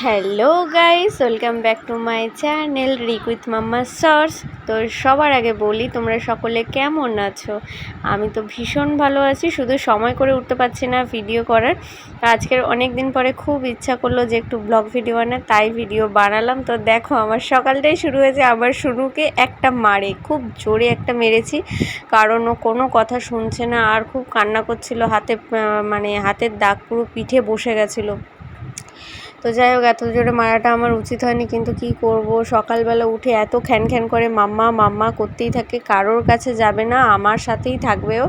Hello guys, welcome back to my channel Rick with mamma shorts. তো সবার আগে বলি, তোমরা সকলে কেমন আছো? আমি তো ভীষণ ভালো আছি, শুধু সময় করে উঠতে পারছি না ভিডিও করার। আজকের অনেক দিন পরে খুব ইচ্ছা করলো যে একটু ব্লগ ভিডিও বানাই, তাই ভিডিও বানালাম। তো দেখো, আমার সকালটাই শুরু হয়েছে আবার শুনুকে একটা মারে, খুব জোরে একটা মেরেছি, কারণ ও কোনো কথা শুনছে না আর খুব কান্না করছিল। হাতের দাগ পুরো পিঠে বসে গেছিলো। তো যাই হোক, এত জোরে মারাটা আমার উচিত হয়নি, কিন্তু কি করব, সকালবেলা উঠে এত খ্যান করে মাম্মা মাম্মা করতেই থাকে, কারোর কাছে যাবে না, আমার সাথেই থাকবেও।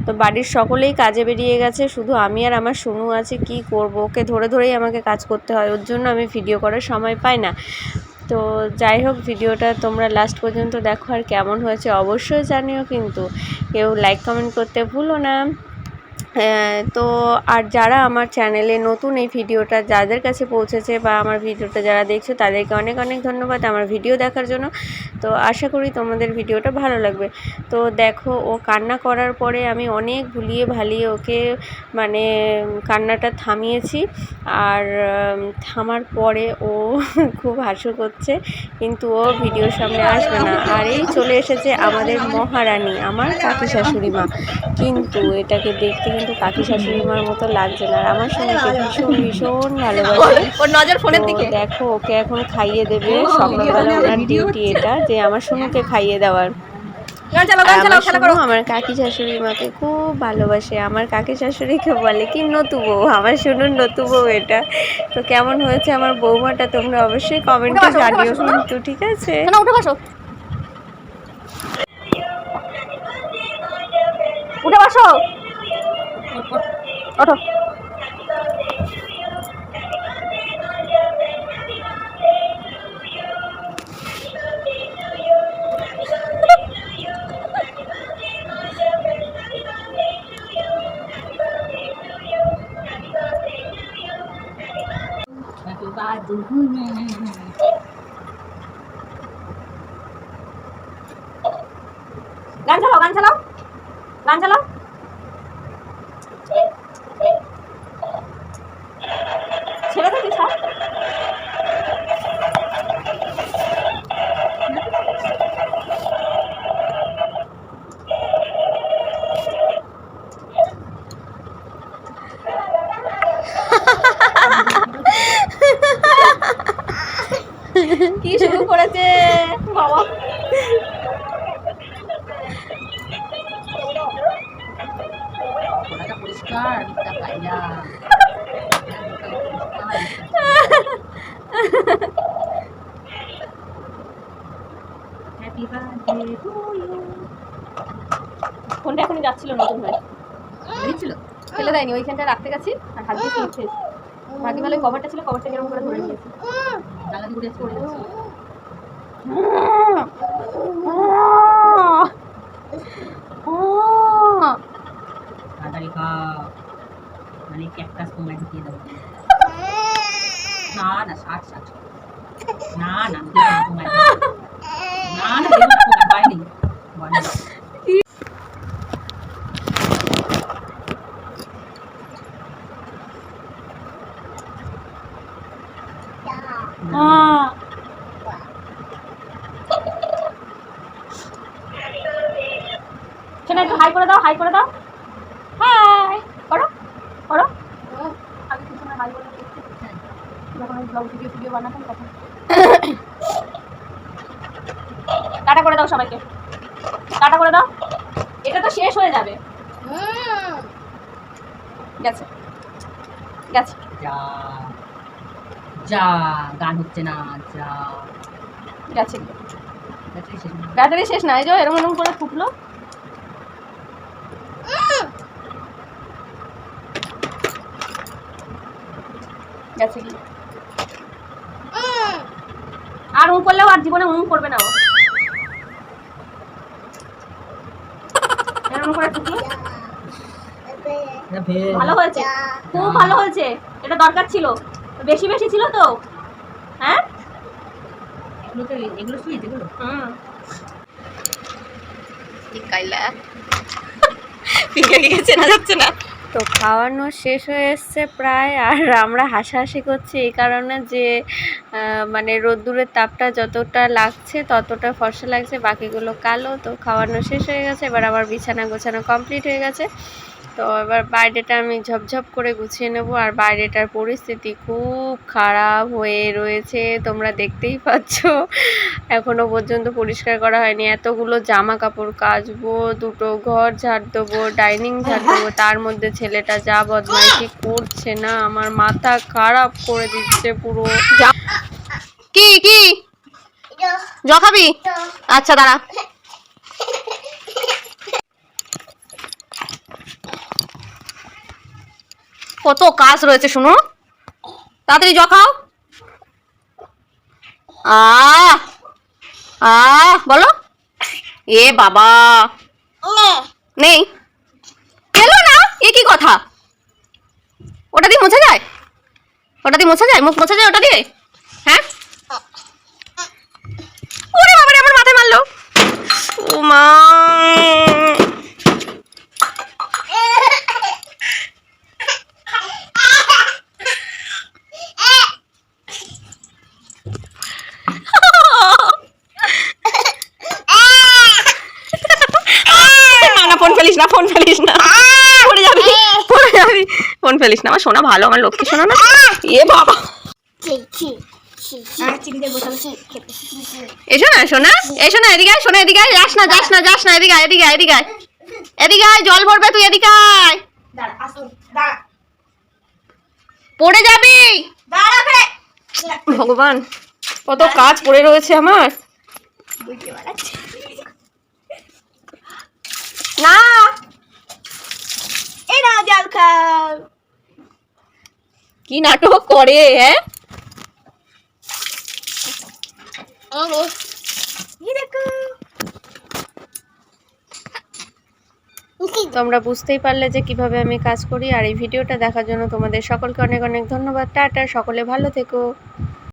তো বাড়ির সকলেই কাজে বেরিয়ে গেছে, শুধু আমি আর আমার সোনু আছে। কি করব, ওকে ধরেই আমাকে কাজ করতে হয়, ওর জন্য আমি ভিডিও করার সময় পাই না। তো যাই হোক, ভিডিওটা তোমরা লাস্ট পর্যন্ত দেখো, আর কেমন হয়েছে অবশ্যই জানিও, কিন্তু কেউ লাইক কমেন্ট করতে ভুলো না। তো আর যারা আমার চ্যানেলে নতুন, এই ভিডিওটা যাদের কাছে পৌঁছেছে বা আমার ভিডিওটা যারা দেখছো, তাদেরকে অনেক অনেক ধন্যবাদ আমার ভিডিও দেখার জন্য। তো আশা করি তোমাদের ভিডিওটা ভালো লাগবে। তো দেখো, ও কান্না করার পরে আমি অনেক ভুলিয়ে ভালিয়ে ওকে কান্নাটা থামিয়েছি। আর থামার পরে ও খুব হাসু করছে, কিন্তু ও ভিডিওর সামনে আসবে না। আর এই চলে এসেছে আমাদের মহারানী, আমার কাকি শাশুড়ি মা। কিন্তু এটাকে দেখতে কিন্তু কাকি শাশুড়ি মার মতো লাগছে না, আর আমার সোনুকে ভীষণ ভীষণ ভালোবাসে। ওর নজর ফোনের দিকে। দেখো, ওকে এখন খাইয়ে দেবে সকালবেলা, ওনার ডিউটি এটা, যে আমার সোনুকে খাইয়ে দেওয়ার। আমার কাকি শাশুড়ি মাকে খুব ভালোবাসে, আমার কাকি শাশুড়িকে বলে কি নতু বউ, আমার সোনুর নতু বউ এটা। তো কেমন হয়েছে আমার বৌমাটা তোমরা অবশ্যই কমেন্টে জানিও কিন্তু, ঠিক আছে? উঠে বসো, ওঠো। গান চালাও, গান চালাও, গান চালাও। ছেড়ে দে কিছু। কি শুরু করেছে বাবা! পরিষ্কার ফোনটা এখনই যাচ্ছিল নতুন হয়ে, ফেলে দেয়নি, ওইখানটা রাখতে গেছি আর হাত দিয়ে তুলছে। বাকি ভালো কভারটা ছিল, কভারটা যেরকম করে ধরে নিয়েছি। ক্যাকটাস তোমায় ঢুকিয়ে দেবো। না না, ষাট না না, তোমায় না না, বাইরে শোনা, একটু হাই করে দাও, হাই করে দাও, হাই করো করো। আগে কিছু না, হাই করে যখন আমি ব্লগ ভিডিও বানাতাম তখন। টাটা করে দাও সবাইকে, টাটা করে দাও। এটা তো শেষ হয়ে যাবে। গেছে গেছে, যা যা, গান হচ্ছে না, যা গেছে। ব্যাটারি শেষ না, এই যে এরকম এরকম করে ফুটলো। গেছে কি আর উম করলেও আর জীবনে উম করবে না ও। এরকম করে ফুটলো, ভালো হয়েছে, খুব ভালো হয়েছে। এটা দরকার ছিল, বেশি বেশি ছিল তো। হ্যাঁ, এগুলো সুইচ, এগুলো ঠিক কাইলা ফিঙ্গার গেছে না, যাচ্ছে না। তো খাওয়ানো শেষ হয়ে এসছে প্রায়, আর আমরা হাসাহাসি করছি এই কারণে যে মানে রোদ্দুরের তাপটা যতটা লাগছে ততটা ফর্সা লাগছে, বাকিগুলো কালো। তো খাওয়ানো শেষ হয়ে গেছে, এবার আমার বিছানা গোছানো কমপ্লিট হয়ে গেছে। তো এবার বাইরেটা আমি ঝপঝপ করে গুছিয়ে নেব, আর বাইরেটার পরিস্থিতি খুব খারাপ হয়ে রয়েছে, তোমরা দেখতেই পাচ্ছ। এখনো পর্যন্ত পরিষ্কার করা হয়নি। এতগুলো জামা কাপড় কাচবো, দুটো ঘর ঝাড় দেবো, ডাইনিং ঝাড় দেবো, তার মধ্যে ছেলেটা যা বদমাইশি করছে না, আমার মাথা খারাপ করে দিচ্ছে পুরো। কি কি খাবি? আচ্ছা দাঁড়া। কত কাজ রয়েছে শুনো, তাড়াতাড়ি জ খাও। বলো। এ বাবা, নেই এলো না, এ কি কথা? ওটা দিয়ে মোছা যায়? ওটা দিয়ে মোছা যায়? মুখ মোছা যায় ওটা দিয়ে? হ্যাঁ, ওরে বাবারে, আমার মাথায় মারলো। ও মা, ফোন ফেলিস না, ফোন ফেলিস না, পড়ে যাবি, পড়ে যাবি। ফোন ফেলিস না, আমার সোনা ভালো, আমার লক্ষ্মী সোনা না। এ বাবা, এসো না সোনা, এসো না, এদিকে আয় সোনা, এদিকে আয়, যাস না যাস না যাস না, এদিকে আয়, এদিকে আয়, এদিকে আয়, এদিকে আয়, জল ভরবে তুই, এদিকে আয়, পড়ে যাবি। ভগবান, কত কাজ পড়ে রয়েছে আমার। না জল খাও। কি নাটক করে, হ্যাঁ? তোমরা বুঝতেই পারলে যে কিভাবে আমি কাজ করি। আর এই ভিডিওটা দেখার জন্য তোমাদের সকলকে অনেক অনেক ধন্যবাদ। টাটা, সকলে ভালো থেকো।